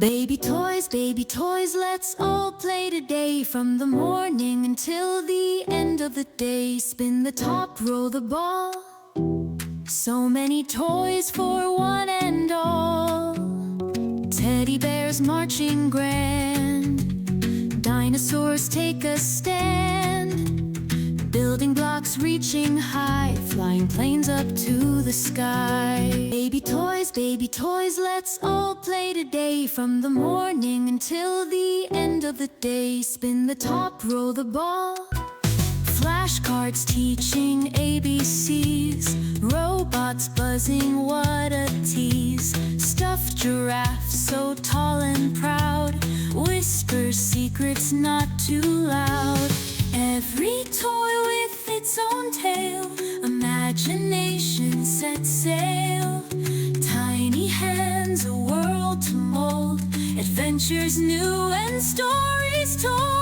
Baby toys, let's all play today. From the morning until the end of the day. Spin the top, roll the ball. So many toys for one and all. Teddy bears marching grand. Dinosaurs take a stand. Building blocks reaching high. Flying planes up to the sky. Baby toys, let's all play today. From the morning until the end of the day. Spin the top, roll the ball. Flashcards teaching ABCs. Robots buzzing, what a tease. Stuffed giraffes so tall and proud. Whispers secrets not too loud. Every toy with its own tale. Imagination sets sail. Tiny hands, a world to mold. Adventures new and stories told.